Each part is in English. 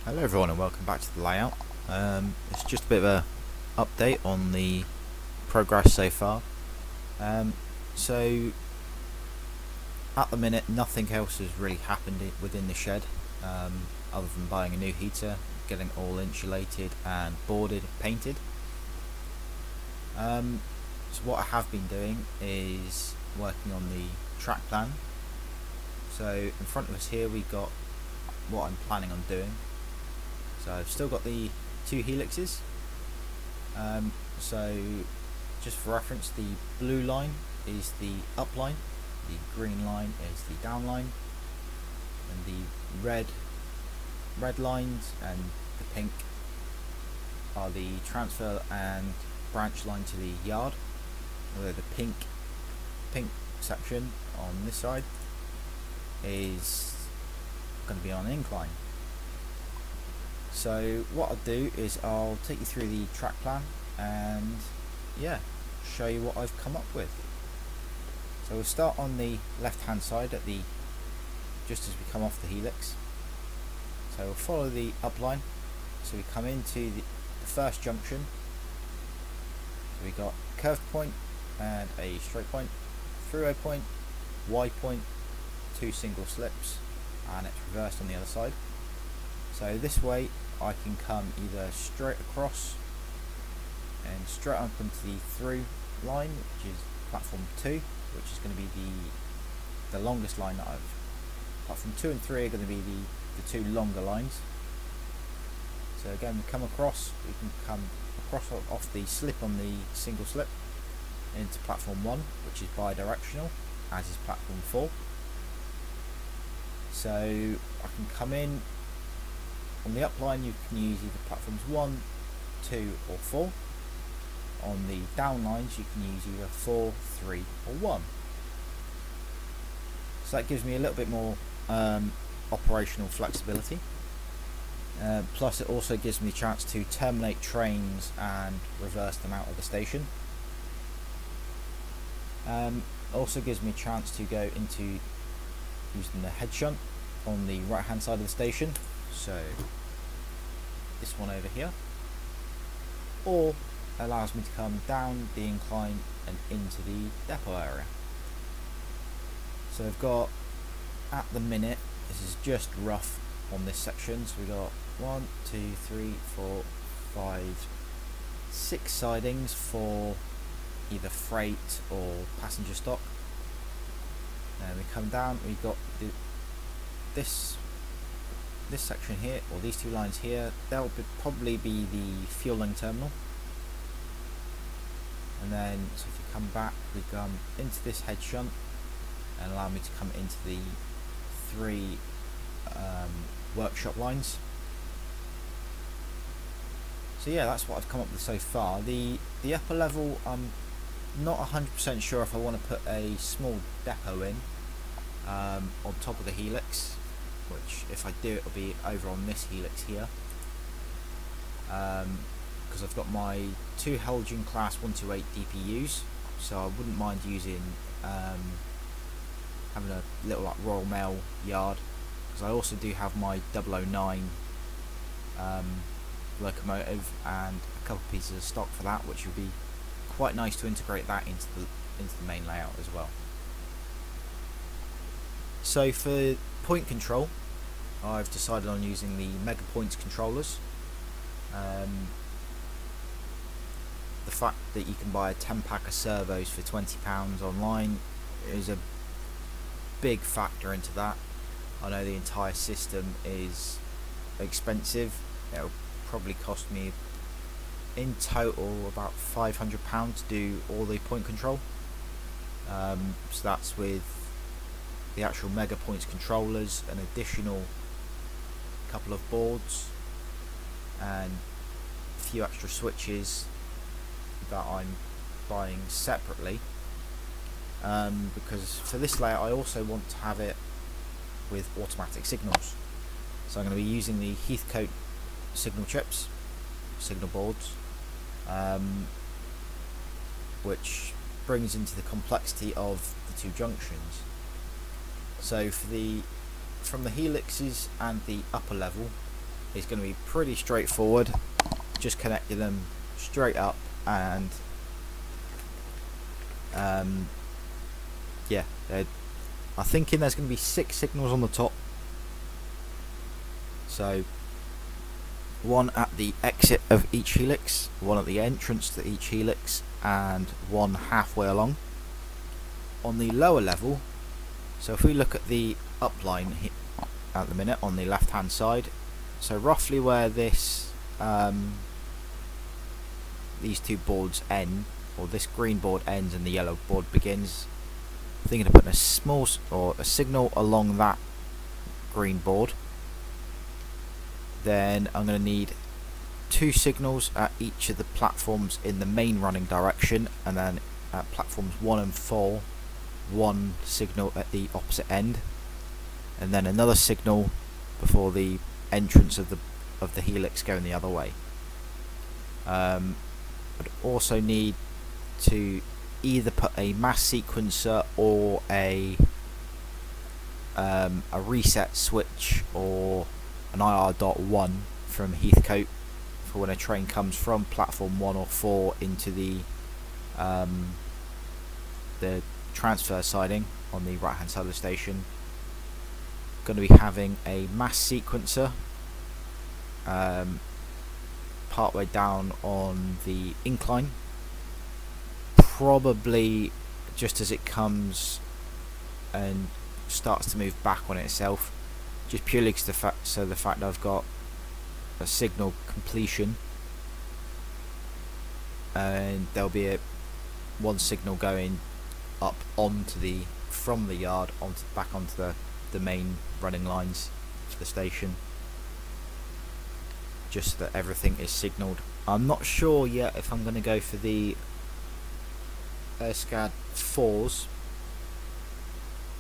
Hello everyone and welcome back to the layout. It's just a bit of a update on the progress so far. So at the minute nothing else has really happened within the shed other than buying a new heater, getting all insulated and boarded, painted. So what I have been doing is working on the track plan. So in front of us here we got what I'm planning on doing. So I've still got the two helixes. So just for reference, the blue line is the up line, the green line is the down line, and the red lines and the pink are the transfer and branch line to the yard. Although the pink section on this side is going to be on an incline. So what I'll do is I'll take you through the track plan and show you what I've come up with. So we'll start on the left hand side at just as we come off the helix. So we'll follow the upline. So we come into the first junction. So we got a curved point and a straight point, through point, Y point, two single slips, and it's reversed on the other side. So this way I can come either straight across and straight up into the through line, which is platform 2, which is going to be the longest line that platform 2 and 3 are going to be the two longer lines. So again, we come across, we can come across off the slip on the single slip into platform 1, which is bi-directional, as is platform 4. So I can come in on the up line. You can use either platforms 1, 2 or 4. On the down lines you can use either 4, 3 or 1. So that gives me a little bit more operational flexibility. Plus it also gives me a chance to terminate trains and reverse them out of the station. Also gives me a chance to go into using the head shunt on the right hand side of the station, so this one over here, or allows me to come down the incline and into the depot area. So I've got, at the minute, this is just rough on this section, so we've got 1, 2, 3, 4, 5, 6 sidings for either freight or passenger stock. Then we come down, we've got this section here, or these two lines here, they'll probably be the fueling terminal. And then, so if you come back, we come into this head shunt and allow me to come into the 3 workshop lines. So yeah, that's what I've come up with so far. The upper level, I'm not 100% sure if I want to put a small depot in on top of the helix, which if I do, it'll be over on this helix here, because I've got my 2 Helgen class 128 DPUs, so I wouldn't mind using having a little like Royal Mail yard, because I also do have my 009 locomotive and a couple pieces of stock for that, which would be quite nice to integrate that into the main layout as well. So for point control, I've decided on using the Mega Points controllers. The fact that you can buy a 10-pack of servos for £20 online is a big factor into that. I know the entire system is expensive. It'll probably cost me in total about £500 to do all the point control. So that's with the actual Mega Points controllers, an additional couple of boards, and a few extra switches that I'm buying separately, because for this layout I also want to have it with automatic signals. So I'm going to be using the Heathcote signal chips, signal boards, which brings into the complexity of the 2 junctions. So for from the helixes and the upper level, is going to be pretty straightforward. Just connecting them straight up, and yeah, I'm thinking there's going to be 6 signals on the top. So one at the exit of each helix, one at the entrance to each helix, and one halfway along. On the lower level, so if we look at the upline at the minute on the left hand side, so roughly where this these two boards end, or this green board ends and the yellow board begins, I'm thinking of putting a small or a signal along that green board. Then I'm going to need 2 signals at each of the platforms in the main running direction, and then at platforms 1 and 4, 1 signal at the opposite end, and then another signal before the entrance of the helix going the other way. I'd also need to either put a mass sequencer or a reset switch or an IR.1 from Heathcote for when a train comes from platform 1 or 4 into the transfer siding on the right hand side of the station. Going to be having a mass sequencer partway down on the incline, probably just as it comes and starts to move back on itself, just purely because the fact I've got a signal completion, and there'll be one signal going up from the yard back onto the main running lines for the station, just so that everything is signalled. I'm not sure yet if I'm going to go for the SCAD 4s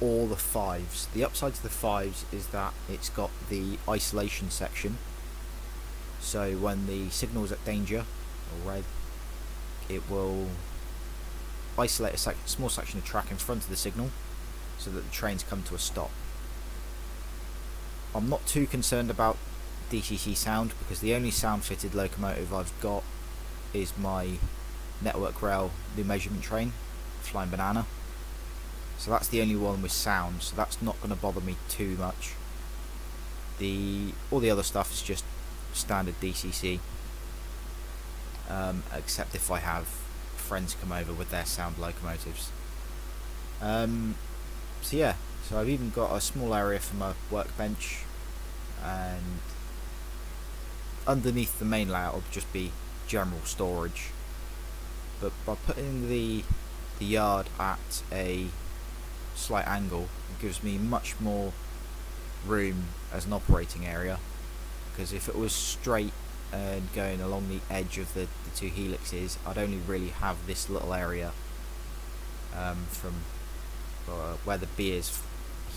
or the 5s. The upside to the 5s is that it's got the isolation section, so when the signal is at danger or red, it will isolate a small section of track in front of the signal so that the trains come to a stop. I'm not too concerned about DCC sound, because the only sound fitted locomotive I've got is my Network Rail new measurement train, Flying Banana. So that's the only one with sound, so that's not going to bother me too much. All the other stuff is just standard DCC, except if I have friends come over with their sound locomotives. So yeah, so I've even got a small area for my workbench, and underneath the main layout will just be general storage. But by putting the yard at a slight angle, it gives me much more room as an operating area, because if it was straight and going along the edge of the 2 helixes, I'd only really have this little area from where the B is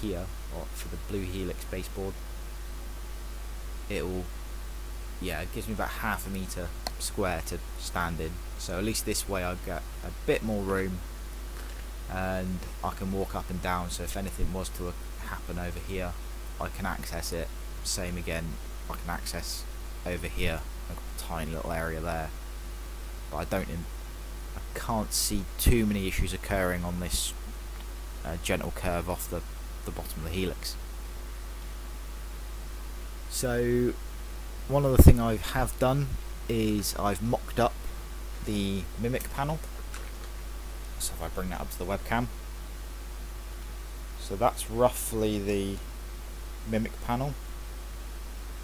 here, or for the blue helix baseboard. It gives me about half a metre square to stand in, so at least this way I get a bit more room and I can walk up and down, so if anything was to happen over here I can access it. Same again, I can access over here. I've got a tiny little area there, but I can't see too many issues occurring on this gentle curve off the bottom of the helix. So one other thing I have done is I've mocked up the mimic panel. So if I bring that up to the webcam, so that's roughly the mimic panel.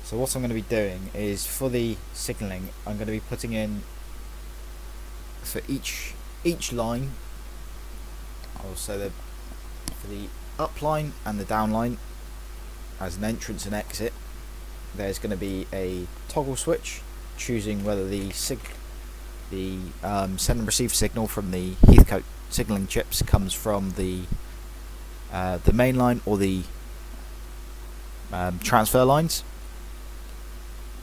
So what I'm going to be doing is, for the signalling, I'm going to be putting in, for each line, also for the up line and the down line, as an entrance and exit, there's going to be a toggle switch choosing whether the send and receive signal from the Heathcote signalling chips comes from the main line or the transfer lines,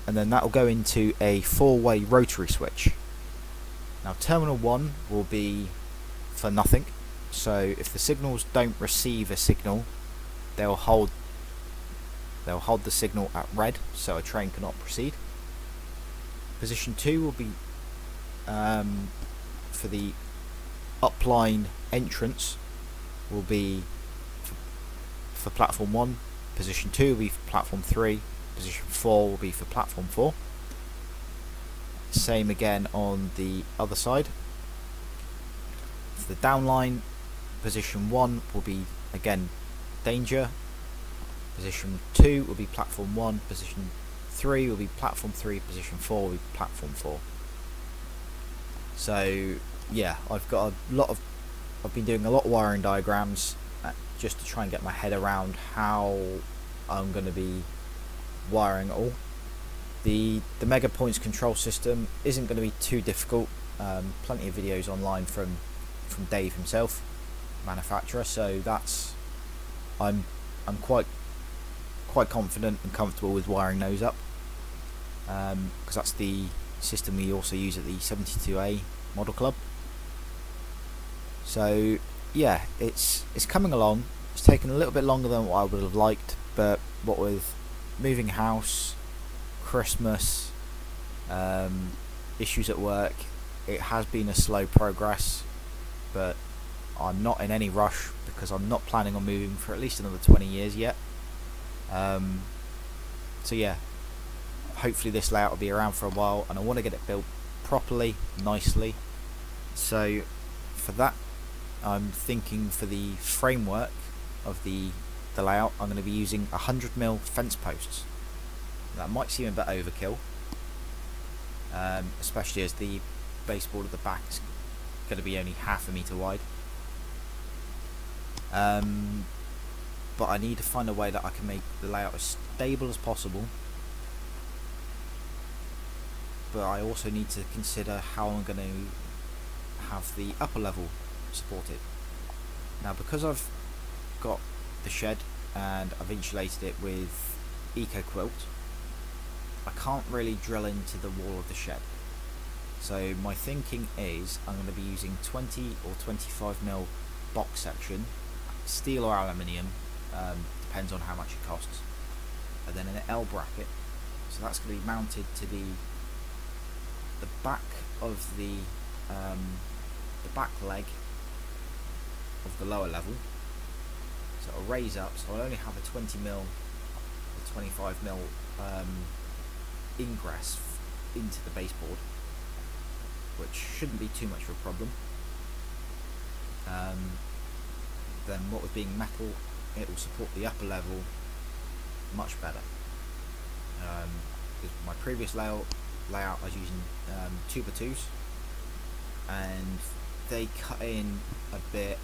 and then that will go into a 4-way rotary switch. Now terminal 1 will be for nothing, so if the signals don't receive a signal, they'll hold they'll hold the signal at red, so a train cannot proceed. Position 2 will be for the upline entrance, will be for platform 1, position 2 will be for platform 3, position 4 will be for platform 4. Same again on the other side. For the downline, position 1 will be again danger, position 2 will be platform 1, position 3 will be platform 3, position 4 will be platform 4. So yeah, I've been doing a lot of wiring diagrams just to try and get my head around how I'm going to be wiring it all. The Mega Points control system isn't going to be too difficult. Plenty of videos online from Dave himself, manufacturer. So that's I'm quite confident and comfortable with wiring those up, because that's the system we also use at the 72A Model Club. So yeah, it's coming along. It's taken a little bit longer than what I would have liked, but what with moving house, Christmas, issues at work, it has been a slow progress, but I'm not in any rush because I'm not planning on moving for at least another 20 years yet. So yeah, hopefully this layout will be around for a while, and I want to get it built properly, nicely. So for that, I'm thinking for the framework of the layout, I'm going to be using 100mm fence posts. That might seem a bit overkill, especially as the baseboard at the back is going to be only half a metre wide. But I need to find a way that I can make the layout as stable as possible, but I also need to consider how I'm going to have the upper level supported. Now, because I've got the shed and I've insulated it with Eco Quilt, I can't really drill into the wall of the shed. So my thinking is I'm going to be using 20 or 25mm box section, steel or aluminium, depends on how much it costs, and then an L bracket. So that's going to be mounted to the back of the back leg of the lower level. So it'll raise up, so I'll only have a 20mm or 25mm ingress into the baseboard, which shouldn't be too much of a problem. Then what with being metal, it will support the upper level much better. My previous layout I was using 2x2s, and they cut in a bit.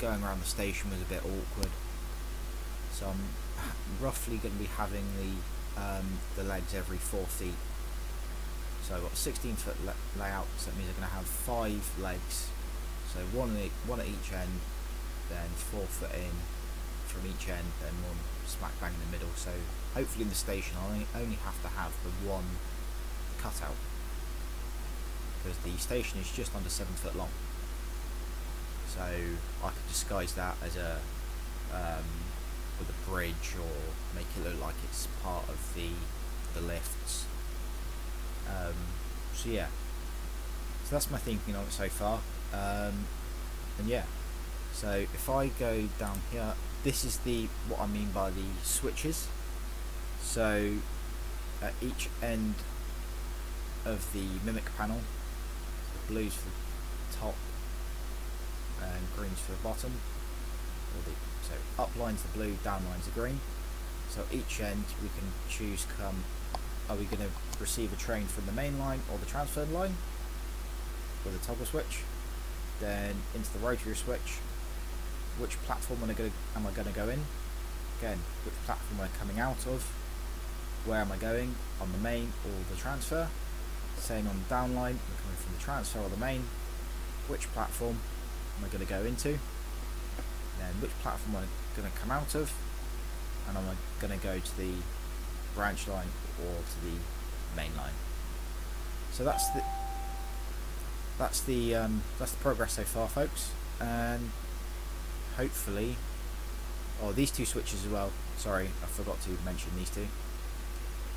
Going around the station was a bit awkward, so I'm roughly going to be having the legs every 4 feet. So I've got a 16-foot layout, so that means I'm going to have 5 legs, so one at each end, then 4 foot in from each end, then one smack bang in the middle. So hopefully in the station I'll only have to have the one cutout, because the station is just under 7 foot long. So I could disguise that as a with a bridge, or make it look like it's part of the lifts. So yeah, so that's my thinking on it so far. And yeah, so if I go down here, this is what I mean by the switches. So at each end of the mimic panel, the blues for the top and greens for the bottom. So upline's the blue, downline's the green. So each end we can choose, are we going to receive a train from the main line or the transferred line with a toggle switch. Then into the rotary switch, which platform am I going to go in? Again, which platform am I coming out of? Where am I going? On the main or the transfer? Same on the downline, I'm coming from the transfer or the main. Which platform am I going to go into? Then which platform am I going to come out of? And am I going to go to the branch line or to the main line? So that's the progress so far, folks, and hopefully Oh, these two switches as well. Sorry, I forgot to mention these two.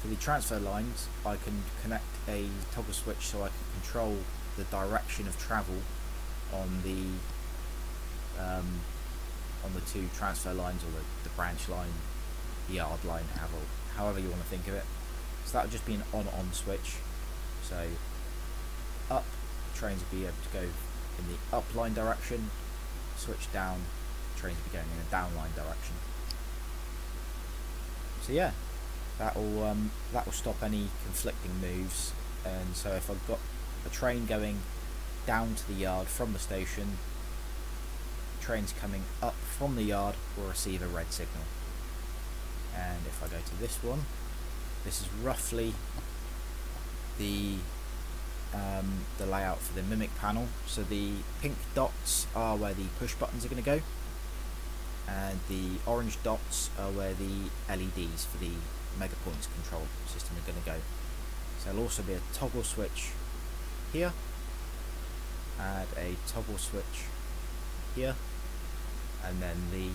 For the transfer lines, I can connect a toggle switch so I can control the direction of travel on the two transfer lines, or the branch line, the yard line, however you want to think of it. So that would just be an on switch. So up, trains would be able to go in the up line direction, switch down, trains will be going in a down line direction. So yeah, that will stop any conflicting moves. And so if I've got a train going down to the yard from the station, trains coming up from the yard will receive a red signal. And if I go to this one, this is roughly the layout for the mimic panel. So the pink dots are where the push buttons are going to go, and the orange dots are where the LEDs for the mega points control system are going to go. So there'll also be a toggle switch here, and a toggle switch here, and then the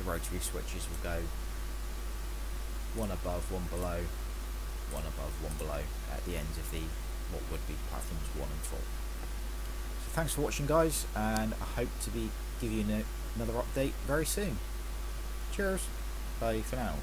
rotary switches will go one above, one below, one above, one below at the ends of the what would be platforms 1 and 4. So thanks for watching, guys, and I hope to give you another update very soon. Cheers, bye for now.